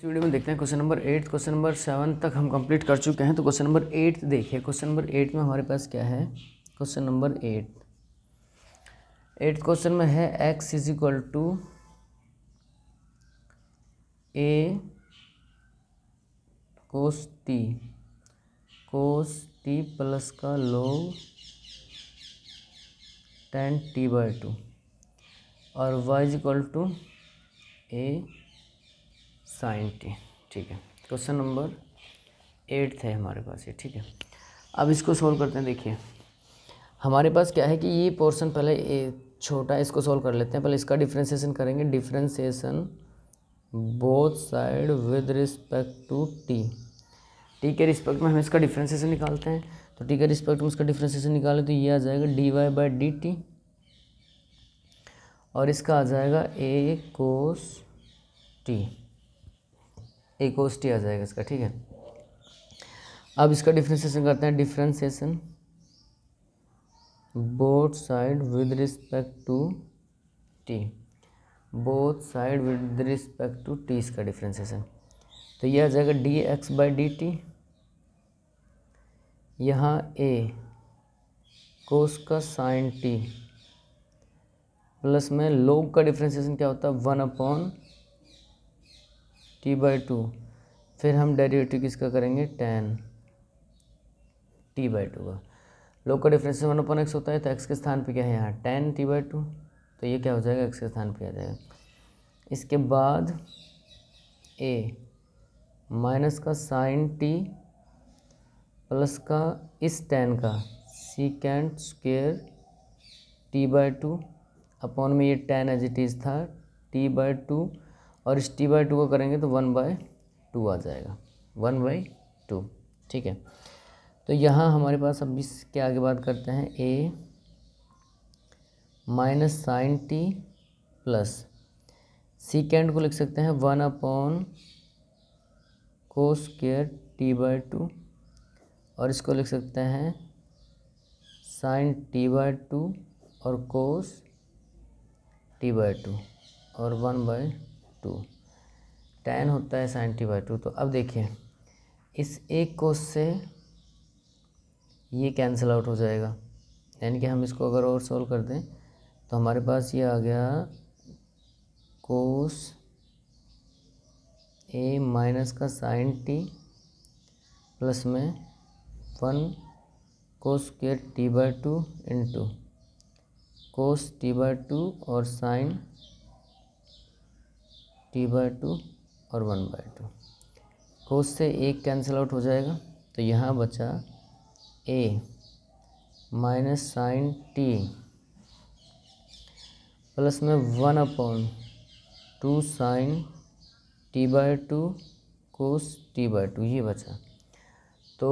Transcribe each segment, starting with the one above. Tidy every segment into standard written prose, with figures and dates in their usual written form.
इस वीडियो में देखते हैं क्वेश्चन नंबर 8। क्वेश्चन नंबर 7 तक हम कंप्लीट कर चुके हैं। तो क्वेश्चन नंबर 8 देखिए। क्वेश्चन नंबर 8 में हमारे पास क्या है। क्वेश्चन नंबर 8 क्वेश्चन में है x is equal to a cos t plus का log tan t/2 और y is equal to a sin t। ठीक है, क्वेश्चन नंबर 8 है हमारे पास ये। ठीक है, अब इसको सोल्व करते हैं। देखिए हमारे पास क्या है कि ये पोर्शन पहले छोटा है, इसको सोल्व कर लेते हैं। पहले इसका डिफ्रेंशिएशन करेंगे। Differentiation both side with respect to t के रिस्पेक्ट में हम इसका डिफ्रेंशिएशन निकालते हैं। तो टी के रिस्पेक्ट में इसका डिफ्रेंशिएशन निकालें तो ये आ जाएगा dy/dt और इसका आ जाएगा a cos t आ जाएगा इसका। ठीक है, अब इसका डिफ्रेंशिएशन करते हैं। Differentiation both side with respect to t इसका डिफ्रेंशिएशन। तो यह आ जाएगा dx/dt, यहाँ a कोस का साइन t प्लस में log का डिफ्रेंशिएशन क्या होता है 1/t/2। फिर हम डेरिवेटिव किसका करेंगे tan t/2 का। log का डिफ्रेंशिएशन 1/x होता है तो x के स्थान पे क्या है यहाँ tan t/2, तो ये क्या हो जाएगा x के स्थान पे आ जाएगा। इसके बाद a माइनस का साइन t प्लस का इस tan का सीकेंट स्क्वेयर t/2 अपॉन में ये tan एज इट इज़ था t/2 और इस t/2 को करेंगे तो 1/2 आ जाएगा 1/2। ठीक है, तो यहाँ हमारे पास अब इसके आगे बात करते हैं। a minus sine t plus second को लिख सकते हैं 1/cos स्क्वेयर t/2 और इसको लिख सकते हैं साइन t/2 और cos t/2 और 1/2 tan होता है साइन t/2। तो अब देखिए इस एक कोस से ये कैंसिल आउट हो जाएगा, यानी कि हम इसको अगर और सॉल्व कर दें तो हमारे पास ये आ गया कोस a माइनस का साइन t प्लस में 1/cos square t/2 into cos t/2 और साइन t/2 और 1/2। कोस से एक कैंसिल आउट हो जाएगा तो यहाँ बचा a minus sine t plus में 1/2 साइन t/2 cos t/2 ये बचा। तो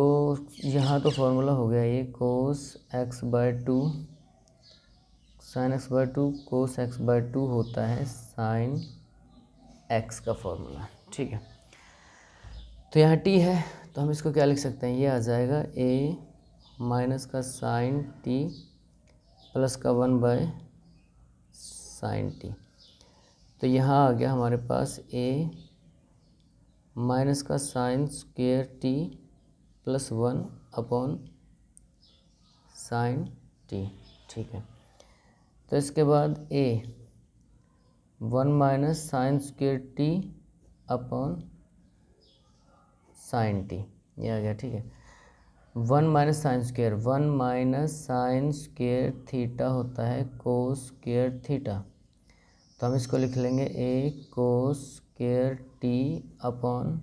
यहाँ तो फॉर्मूला हो गया ये cos x/2 sign x/2 cos x/2 होता है साइन x का फॉर्मूला। ठीक है, तो यहाँ t है तो हम इसको क्या लिख सकते हैं, ये आ जाएगा a माइनस का साइन t प्लस का 1/साइन t। तो यहाँ आ गया हमारे पास a माइनस का साइन स्क्वेयर t प्लस 1/साइन t। ठीक है, तो इसके बाद a 1 minus sine square t upon sine t ये आ गया। ठीक है, 1 माइनस साइन स्क्वेयर थीटा होता है कोस स्क्वेयर थीटा, तो हम इसको लिख लेंगे a cos square t upon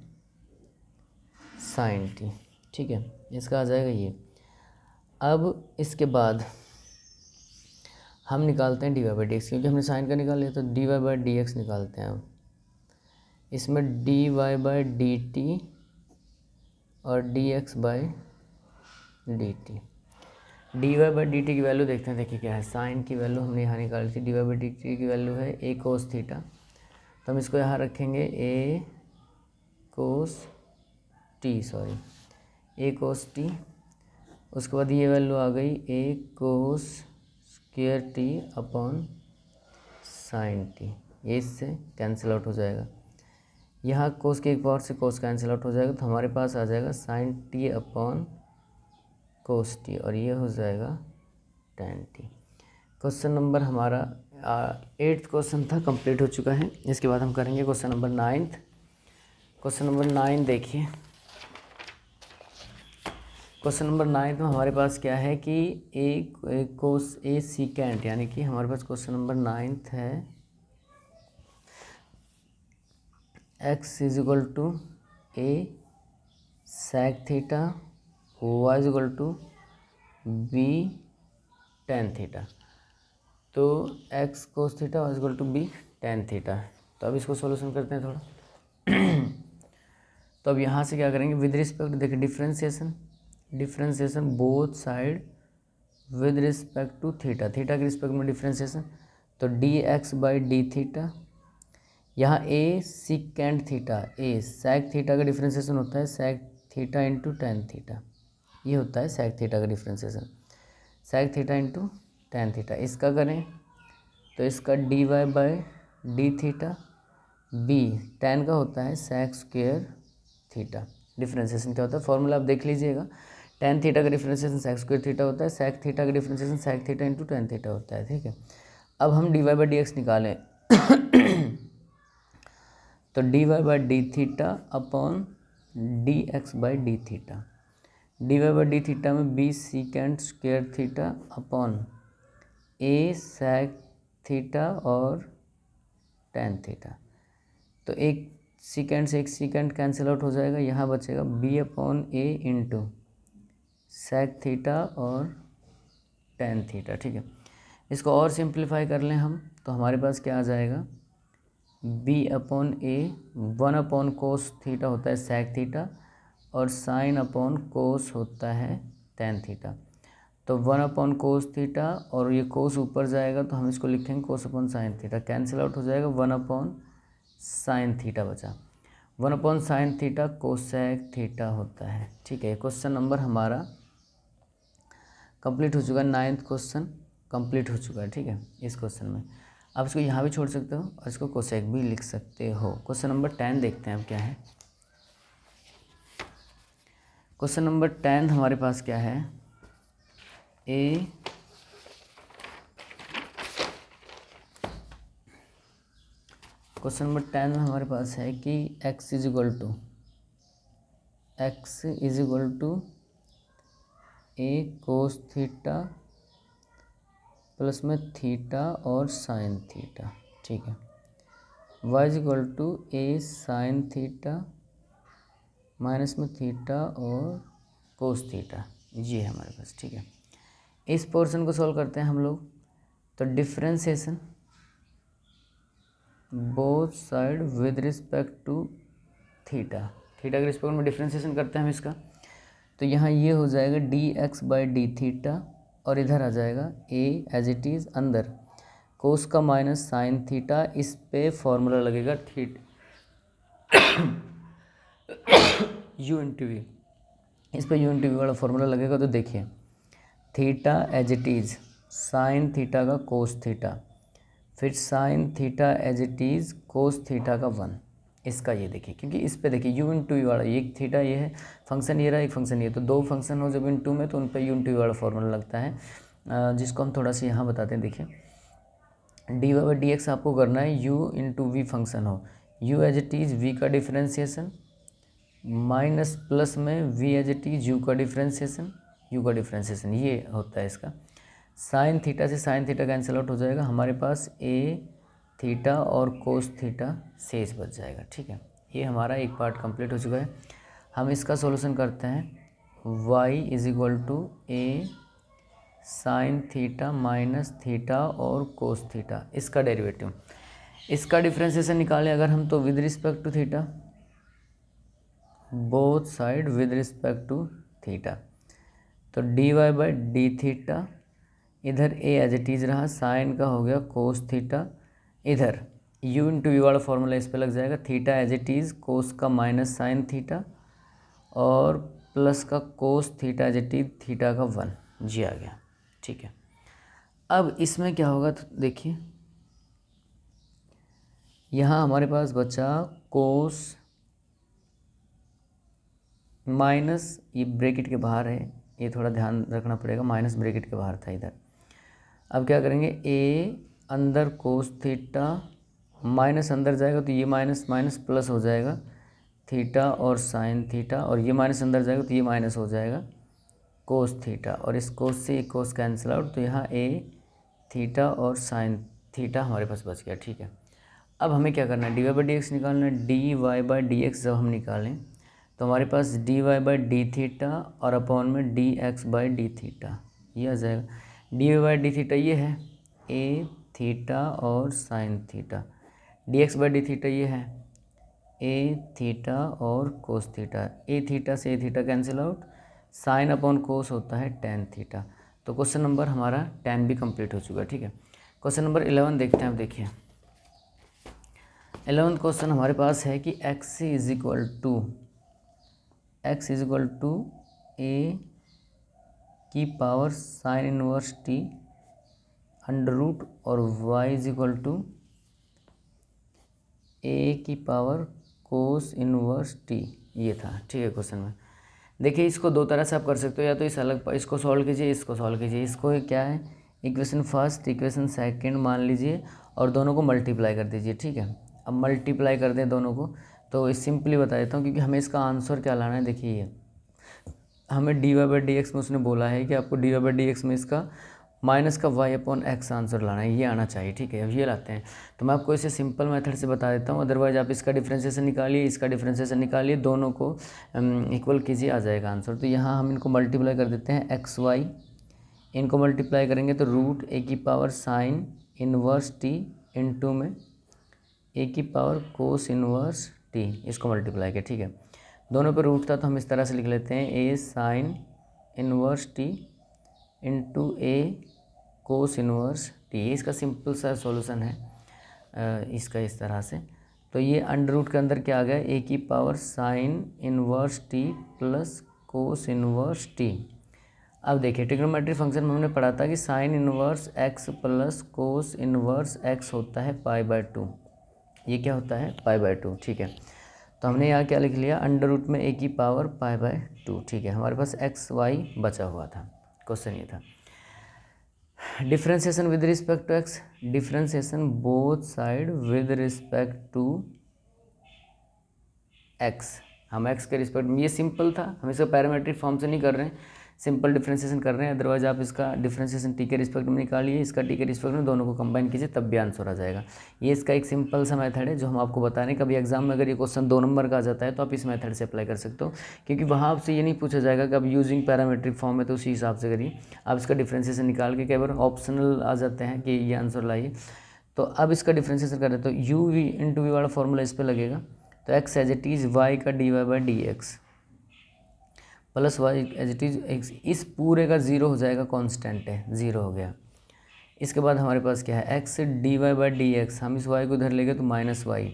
sine t। ठीक है, इसका आ जाएगा ये। अब इसके बाद हम निकालते हैं dy/dx, क्योंकि हमने साइन का निकाल लिया तो dy/dx निकालते हैं। अब इसमें dy/dt और dx/dt। dy/dt की वैल्यू देखते हैं। देखिए क्या है, साइन की वैल्यू हमने यहाँ निकाली थी, dy/dt की वैल्यू है a cos थीटा, तो हम इसको यहाँ रखेंगे a cos t। उसके बाद ये वैल्यू आ गई a cos square t upon sine t, ये इससे कैंसिल आउट हो जाएगा। यहाँ कोस के एक पावर से कोस कैंसिल आउट हो जाएगा, तो हमारे पास आ जाएगा sine t upon cos t, और ये हो जाएगा टेन टी। क्वेश्चन नंबर हमारा 8th क्वेश्चन था, कंप्लीट हो चुका है। इसके बाद हम करेंगे question number 9th। Question number 9 देखिए। क्वेश्चन नंबर 9 में हमारे पास क्या है कि ए कोस ए सीकेंट, यानी कि हमारे पास क्वेश्चन नंबर 9 है x is equal to a sec theta, y is equal to b tan theta. तो x cos theta, y is equal to b tan theta. तो अब इसको सॉल्यूशन करते हैं थोड़ा। तो अब यहाँ से क्या करेंगे, विद रिस्पेक्ट, देखिए differentiation both side with respect to theta, theta के रिस्पेक्ट में डिफ्रेंसिएशन। तो d x by d theta, यहाँ a secant theta, a sec theta का डिफ्रेंसिएशन होता है sec theta into tan theta, ये होता है सैक थीटा का differentiation, sec theta into tan theta. इसका करें तो इसका d y by d theta, b tan का होता है सैक स्क्वेयर थीटा। डिफ्रेंसिएशन क्या होता है, फॉर्मूला आप देख लीजिएगा, टेन थीटा का डिफ्रेंसिएशन सैक स्क्वेयर थीटा होता है, सैक थीटा का differentiation sec theta into tan theta होता है, ठीक है। अब हम d y by d x निकालें तो d y by d theta upon d x by d theta, d y by d theta में b secant square theta upon a sec theta और टेन थीटा। तो एक सीकेंड से एक सीकेंड cancel out हो जाएगा, यहाँ बचेगा बी अपॉन ए इंटू सैक थीटा और टेन थीटा, ठीक है। इसको और सिंप्लीफाई कर लें हम, तो हमारे पास क्या आ जाएगा, बी अपॉन ए, वन अपॉन कोस थीटा होता है सैक थीटा, और साइन अपॉन कोस होता है टेन थीटा। तो वन अपॉन कोस थीटा, और ये कोस ऊपर जाएगा तो हम इसको लिखेंगे कोस upon sine theta, cancel out हो जाएगा, वन अपॉन साइन थीटा बचा, one upon sine theta cosec theta होता है, ठीक है। क्वेश्चन नंबर हमारा कंप्लीट हो चुका है, 9th क्वेश्चन कंप्लीट हो चुका है, ठीक है। इस क्वेश्चन में आप इसको यहाँ भी छोड़ सकते हो और इसको कोसेक भी लिख सकते हो। क्वेश्चन नंबर 10 देखते हैं अब क्या है। क्वेश्चन नंबर 10 हमारे पास क्या है, ए क्वेश्चन नंबर 10 में हमारे पास है कि x is equal to a cos theta plus में थीटा और साइन थीटा, ठीक है। y is equal to a sine theta minus में थीटा और कोस थीटा, ये है हमारे पास, ठीक है। इस पोर्शन को सॉल्व करते हैं हम लोग। तो differentiation both side with respect to theta, theta के रिस्पेक्ट में डिफ्रेंसिएशन करते हैं हम इसका। तो यहाँ ये हो जाएगा d x by d theta, और इधर आ जाएगा ए एज इट इज़ अंदर कोस का माइनस साइन थीटा, इस पे फॉर्मूला लगेगा यू इंटू वी, इस पे यू इंटू वी वाला फॉर्मूला लगेगा। तो देखिए theta as it is sine theta का कोस थीटा, फिर sine theta as it is cos theta का 1, इसका ये देखिए, क्योंकि इस पे देखिए यू इंटू यू वाला, एक थीटा ये है, फंक्शन ये रहा, एक फंक्शन ये, तो दो फंक्शन हो जब इंटू में तो उन पे यू इंटू यू वाला फॉर्मूला लगता है, जिसको हम थोड़ा सा यहाँ बताते हैं। देखिए d y by d x आपको करना है यू इंटू वी फंक्शन हो, u as it is v का डिफ्रेंसिएशन माइनस प्लस में v as it is u का डिफ्रेंसिएशन, यू का डिफ्रेंसिएशन ये होता है इसका। साइन थीटा से साइन थीटा कैंसिल आउट हो जाएगा, हमारे पास ए थीटा और कोस थीटा शेष बच जाएगा, ठीक है। ये हमारा एक पार्ट कंप्लीट हो चुका है। हम इसका सॉल्यूशन करते हैं, y is equal to a sine theta minus theta और कोस थीटा, इसका डेरिवेटिव, इसका डिफ्रेंसिएशन निकालें अगर हम, तो with respect to theta, both side with respect to theta. तो d y by d theta, इधर ए एज इट इज़ रहा, साइन का हो गया कोस थीटा, इधर u इंटू वी वाला फॉर्मूला इस पे लग जाएगा, theta as it is cos का माइनस साइन थीटा और प्लस का cos theta as it is theta का 1, जी आ गया, ठीक है। अब इसमें क्या होगा, तो देखिए यहाँ हमारे पास बचा कोस माइनस, ये ब्रैकेट के बाहर है, ये थोड़ा ध्यान रखना पड़ेगा, माइनस ब्रैकेट के बाहर था इधर। अब क्या करेंगे, ए अंदर कोस थीटा, माइनस अंदर जाएगा तो ये माइनस माइनस प्लस हो जाएगा थीटा और साइन थीटा, और ये माइनस अंदर जाएगा तो ये माइनस हो जाएगा कोस थीटा, और इस कोस से एक कोस कैंसिल आउट, तो यहाँ ए थीटा और साइन थीटा हमारे पास बच गया। ठीक है, अब हमें क्या करना है, d y by d x निकालना है। D y by d x जब हम निकालें तो हमारे पास d y by d theta और अपॉन में d x by d theta ये आ जाएगा। D y by d theta ये है ए थीटा और sine theta, d x by d theta ये है ए थीटा और कोस थीटा, ए थीटा से a theta cancel out, sine upon cos होता है टेन थीटा। तो क्वेश्चन नंबर हमारा 10 भी कंप्लीट हो चुका है। ठीक है, क्वेश्चन नंबर 11 देखते हैं। अब देखिए 11th क्वेश्चन हमारे पास है कि x is equal to a की power sine inverse t under root और y is equal to a की पावर कोस इनवर्स टी, ये था। ठीक है, क्वेश्चन में देखिए इसको दो तरह से आप कर सकते हो, या तो इस अलग इसको सॉल्व कीजिए, इसको सॉल्व कीजिए। इसको क्या है, इक्वेशन फर्स्ट इक्वेशन सेकंड मान लीजिए और दोनों को मल्टीप्लाई कर दीजिए। ठीक है, अब मल्टीप्लाई कर दें दोनों को, तो सिंपली बता देता हूँ क्योंकि हमें इसका आंसर क्या लाना है। देखिए ये हमें d y by d x में उसने बोला है कि आपको d y by d x में इसका माइनस का वाई अपॉन एक्स आंसर लाना है, ये आना चाहिए। ठीक है, अब ये लाते हैं, तो मैं आपको इसे सिंपल मेथड से बता देता हूँ, अदरवाइज आप इसका डिफ्रेंशिएशन निकालिए, इसका डिफ्रेंशिएशन निकालिए, दोनों को इक्वल कीजिए, आ जाएगा आंसर। तो यहाँ हम इनको मल्टीप्लाई कर देते हैं, एक्स वाई इनको मल्टीप्लाई करेंगे तो रूट ए की power sine inverse T into में ए की पावर कोस इनवर्स टी, इसको मल्टीप्लाई किया। ठीक है, दोनों पे रूट था तो हम इस तरह से लिख लेते हैं ए साइन इनवर्स टी इंटू ए कोस इनवर्स टी, इसका सिंपल सा सॉल्यूशन है इसका इस तरह से। तो ये अंडर रूट के अंदर क्या आ गया, ए की power sine inverse T plus cos inverse T. अब देखिए ट्रिग्नोमेट्री फंक्शन में हमने पढ़ा था कि sine inverse x plus cos inverse x होता है पाई बाय 2, ये क्या होता है पाई बाय 2। ठीक है, तो हमने यहाँ क्या लिख लिया, अंडर रूट में ए की पावर पाई बाय 2। ठीक है, हमारे पास एक्स वाई बचा हुआ था, क्वेश्चन ये था। Differentiation with respect to x, differentiation both side with respect to x, हम एक्स के रिस्पेक्ट में, ये सिंपल था, हम इसका पैरामेट्रिक फॉर्म से नहीं कर रहे हैं, सिंपल डिफ्रेंशिएशन कर रहे हैं। अदरवाइज आप इसका डिफ्रेंशिएशन टी के रिस्पेक्ट में निकालिए, इसका टी के रिस्पेक्ट में, दोनों को कंबाइन कीजिए तब भी आंसर आ जाएगा। ये इसका एक सिंपल सा मेथड है जो हम आपको बता रहे हैं। कभी एग्जाम में अगर ये क्वेश्चन 2 नंबर का आ जाता है तो आप इस मेथड से अप्लाई कर सकते हो, क्योंकि वहाँ आपसे ये नहीं पूछा जाएगा कि आप यूजिंग पैरामेट्रिक फॉर्म है, तो उसी हिसाब से करिए। आप इसका डिफ्रेंशिएशन निकाल के कई बार ऑप्शनल आ जाते हैं कि ये आंसर लाइए, तो अब इसका डिफ्रेंशिएशन कर रहे तो यू वी इंटू वी वाला फॉर्मूला इस पर लगेगा, तो x as it is y का d y by d x plus y as it is x, इस पूरे का जीरो हो जाएगा, कांस्टेंट है, जीरो हो गया। इसके बाद हमारे पास क्या है, x d y by d x, हम इस वाई को इधर ले गए तो माइनस वाई,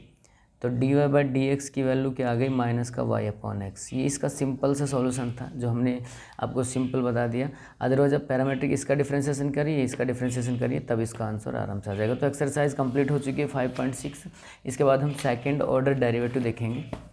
तो d y by d x की वैल्यू क्या आ गई, माइनस का वाई अपॉन एक्स। ये इसका सिंपल सा सॉल्यूशन था जो हमने आपको सिंपल बता दिया। अदरवाइज आप पैरामेट्रिक इसका डिफ्रेंशिएशन करिए, इसका डिफ्रेंशिएशन करिए, तब इसका आंसर आराम से आ जाएगा। तो एक्सरसाइज कंप्लीट हो चुकी है 5.6। इसके बाद हम सेकेंड ऑर्डर डेरिवेटिव देखेंगे।